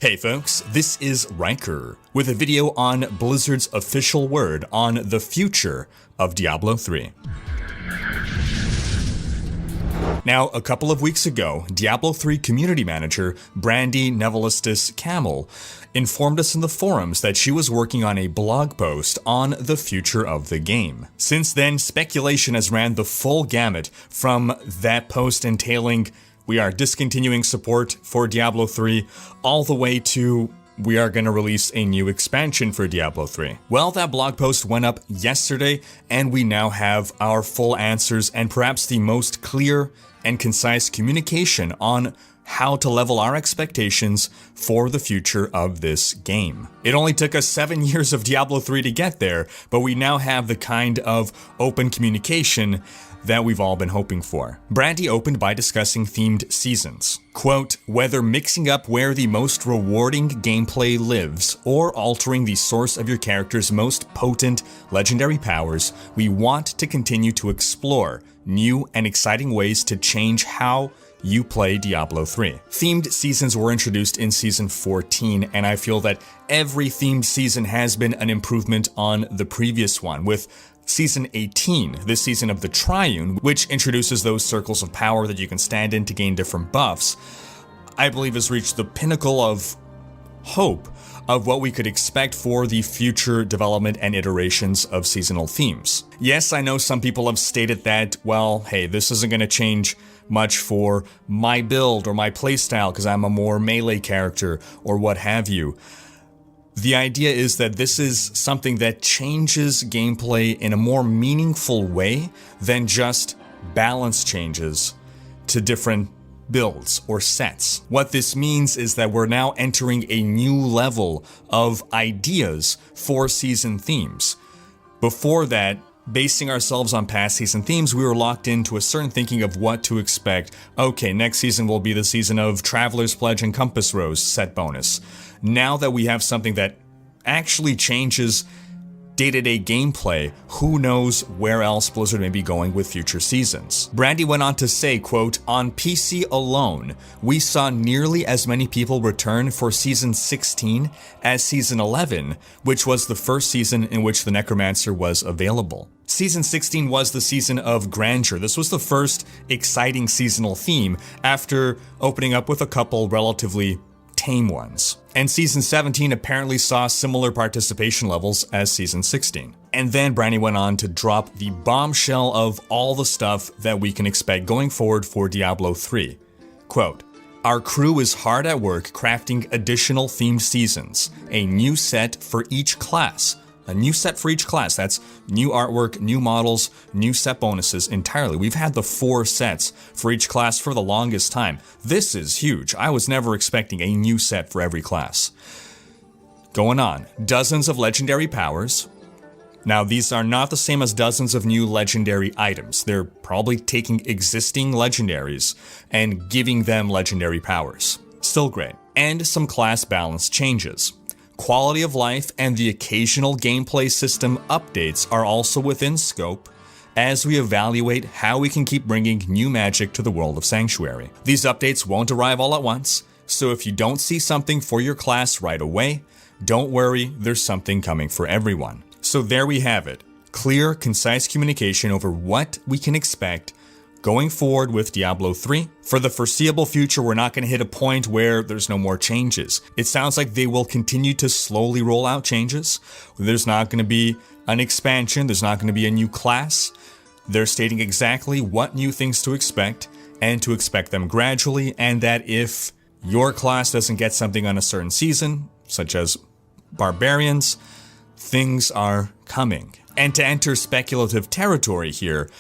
Hey folks, this is Rhykker with a video on Blizzard's official word on the future of Diablo 3. Now, a couple of weeks ago, Diablo 3 community manager Brandy Nevelistis Camel informed us in the forums that she was working on a blog post on the future of the game. Since then, speculation has ran the full gamut from that post entailing we are discontinuing support for Diablo 3 all the way to we are going to release a new expansion for Diablo 3. Well, that blog post went up yesterday and we now have our full answers and perhaps the most clear and concise communication on how to level our expectations for the future of this game. It only took us 7 years of Diablo 3 to get there, but we now have the kind of open communication that we've all been hoping for. Brandy opened by discussing themed seasons. Quote, whether mixing up where the most rewarding gameplay lives or altering the source of your character's most potent legendary powers, we want to continue to explore new and exciting ways to change how you play Diablo 3. Themed seasons were introduced in Season 14, and I feel that every themed season has been an improvement on the previous one, with Season 18, this season of the Triune, which introduces those circles of power that you can stand in to gain different buffs, I believe has reached the pinnacle of hope of what we could expect for the future development and iterations of seasonal themes. Yes, I know some people have stated that, well, hey, this isn't going to change much for my build or my playstyle because I'm a more melee character or what have you. The idea is that this is something that changes gameplay in a more meaningful way than just balance changes to different builds or sets. What this means is that we're now entering a new level of ideas for season themes. Before that, basing ourselves on past season themes, we were locked into a certain thinking of what to expect. Okay, next season will be the season of Traveler's Pledge and Compass Rose set bonus. Now that we have something that actually changes day-to-day gameplay, who knows where else Blizzard may be going with future seasons. Brandy went on to say, quote, on PC alone, we saw nearly as many people return for Season 16 as Season 11, which was the first season in which the Necromancer was available. Season 16 was the season of grandeur. This was the first exciting seasonal theme after opening up with a couple relatively tame ones. And Season 17 apparently saw similar participation levels as Season 16. And then Brandy went on to drop the bombshell of all the stuff that we can expect going forward for Diablo 3. Quote, our crew is hard at work crafting additional themed seasons, a new set for each class. A new set for each class. That's new artwork, new models, new set bonuses entirely. We've had the 4 sets for each class for the longest time. This is huge. I was never expecting a new set for every class. Going on. Dozens of legendary powers. Now, these are not the same as dozens of new legendary items. They're probably taking existing legendaries and giving them legendary powers. Still great. And some class balance changes. Quality of life and the occasional gameplay system updates are also within scope as we evaluate how we can keep bringing new magic to the world of Sanctuary. These updates won't arrive all at once, so if you don't see something for your class right away, don't worry, there's something coming for everyone. So there we have it. Clear, concise communication over what we can expect going forward with Diablo 3. For the foreseeable future, we're not going to hit a point where there's no more changes. It sounds like they will continue to slowly roll out changes. There's not going to be an expansion. There's not going to be a new class. They're stating exactly what new things to expect and to expect them gradually, and that if your class doesn't get something on a certain season, such as barbarians, things are coming. And to enter speculative territory here,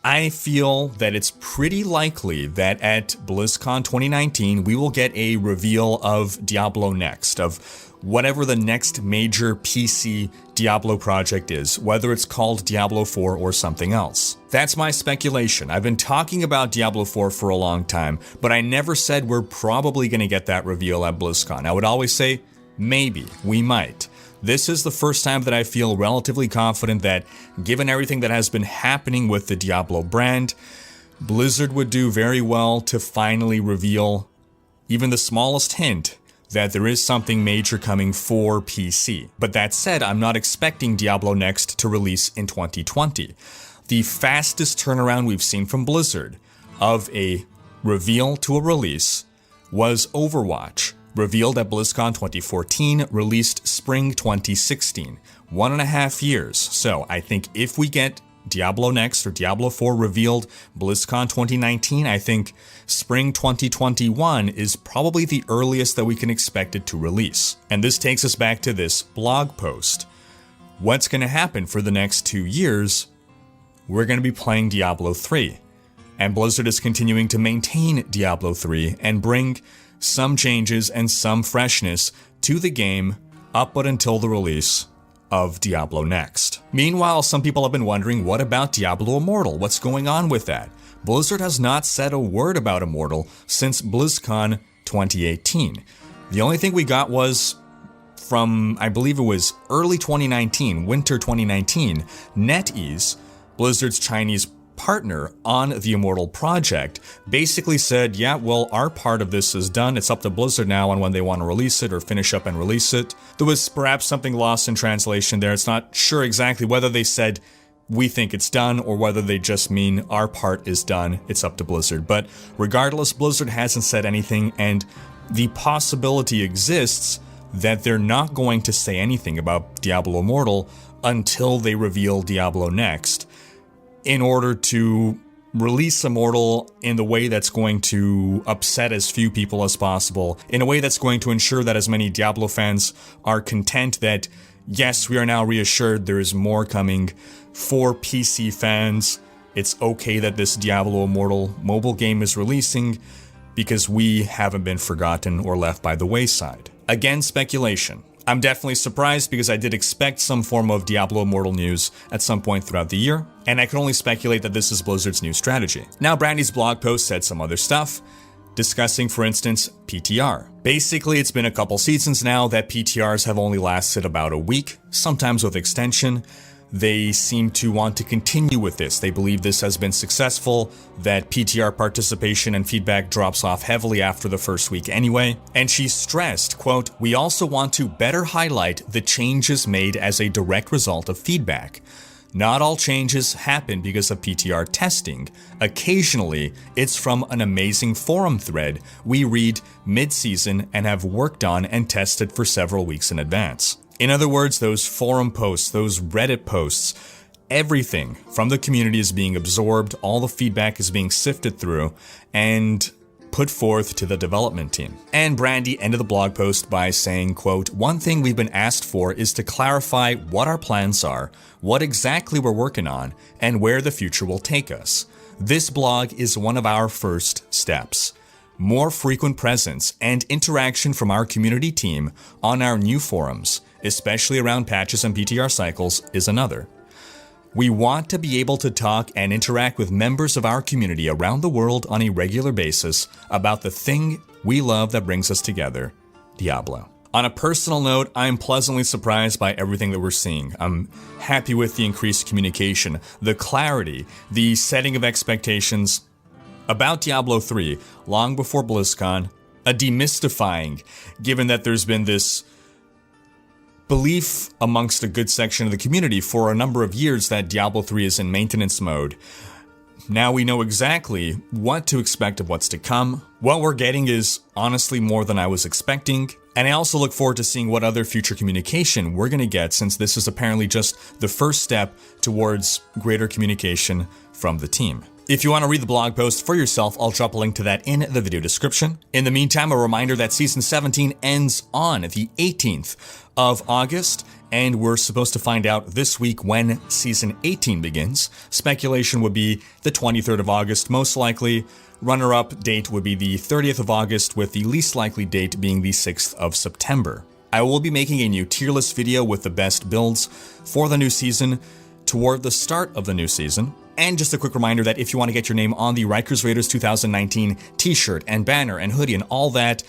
I feel that it's pretty likely that at BlizzCon 2019, we will get a reveal of Diablo Next, of whatever the next major PC Diablo project is, whether it's called Diablo 4 or something else. That's my speculation. I've been talking about Diablo 4 for a long time, but I never said we're probably going to get that reveal at BlizzCon. I would always say, maybe, we might. This is the first time that I feel relatively confident that, given everything that has been happening with the Diablo brand, Blizzard would do very well to finally reveal even the smallest hint that there is something major coming for PC. But that said, I'm not expecting Diablo Next to release in 2020. The fastest turnaround we've seen from Blizzard of a reveal to a release was Overwatch, revealed at BlizzCon 2014, released spring 2016. 1.5 years. So I think if we get Diablo Next or Diablo 4 revealed BlizzCon 2019, I think spring 2021 is probably the earliest that we can expect it to release. And this takes us back to this blog post. What's going to happen for the next 2 years? We're going to be playing Diablo 3. And Blizzard is continuing to maintain Diablo 3 and bring some changes and some freshness to the game up until the release of Diablo Next. Meanwhile, some people have been wondering, what about Diablo Immortal? What's going on with that? Blizzard has not said a word about Immortal since BlizzCon 2018. The only thing we got was from, I believe it was early 2019, winter 2019, NetEase, Blizzard's Chinese partner on the Immortal project, basically said, yeah, well, our part of this is done. It's up to Blizzard now on when they want to release it or finish up and release it. There was perhaps something lost in translation there. It's not sure exactly whether they said, we think it's done, or whether they just mean our part is done. It's up to Blizzard. But regardless, Blizzard hasn't said anything, and the possibility exists that they're not going to say anything about Diablo Immortal until they reveal Diablo Next, in order to release Immortal in the way that's going to upset as few people as possible, in a way that's going to ensure that as many Diablo fans are content that, yes, we are now reassured there is more coming for PC fans. It's okay that this Diablo Immortal mobile game is releasing because we haven't been forgotten or left by the wayside. Again, speculation. I'm definitely surprised because I did expect some form of Diablo Immortal news at some point throughout the year, and I can only speculate that this is Blizzard's new strategy. Now, Brandy's blog post said some other stuff, discussing, for instance, PTR. Basically, it's been a couple seasons now that PTRs have only lasted about a week, sometimes with extension. They seem to want to continue with this. They believe this has been successful, that PTR participation and feedback drops off heavily after the first week anyway. And she stressed, quote, "We also want to better highlight the changes made as a direct result of feedback. Not all changes happen because of PTR testing. Occasionally, it's from an amazing forum thread we read mid-season and have worked on and tested for several weeks in advance." In other words, those forum posts, those Reddit posts, everything from the community is being absorbed, all the feedback is being sifted through and put forth to the development team. And Brandy ended the blog post by saying, quote, "One thing we've been asked for is to clarify what our plans are, what exactly we're working on, and where the future will take us. This blog is one of our first steps. More frequent presence and interaction from our community team on our new forums, especially around patches and PTR cycles, is another. We want to be able to talk and interact with members of our community around the world on a regular basis about the thing we love that brings us together, Diablo." On a personal note, I'm pleasantly surprised by everything that we're seeing. I'm happy with the increased communication, the clarity, the setting of expectations about Diablo 3 long before BlizzCon, a demystifying, given that there's been this belief amongst a good section of the community for a number of years that Diablo 3 is in maintenance mode. Now we know exactly what to expect of what's to come. What we're getting is honestly more than I was expecting, and I also look forward to seeing what other future communication we're going to get, since this is apparently just the first step towards greater communication from the team. If you want to read the blog post for yourself, I'll drop a link to that in the video description. In the meantime, a reminder that Season 17 ends on the 18th of August, and we're supposed to find out this week when Season 18 begins. Speculation would be the 23rd of August, most likely. Runner-up date would be the 30th of August, with the least likely date being the 6th of September. I will be making a new tier list video with the best builds for the new season toward the start of the new season. And just a quick reminder that if you want to get your name on the Rikers Raiders 2019 t-shirt and banner and hoodie and all that,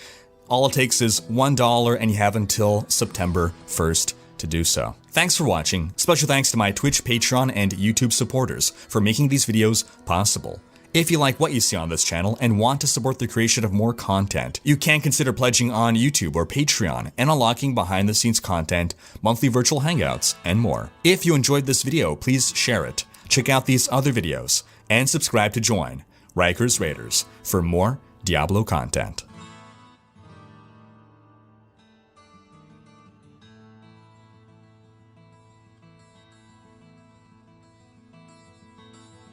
all it takes is $1 and you have until September 1st to do so. Thanks for watching. Special thanks to my Twitch, Patreon, and YouTube supporters for making these videos possible. If you like what you see on this channel and want to support the creation of more content, you can consider pledging on YouTube or Patreon and unlocking behind-the-scenes content, monthly virtual hangouts, and more. If you enjoyed this video, please share it, check out these other videos, and subscribe to join Rhykker's Raiders for more Diablo content.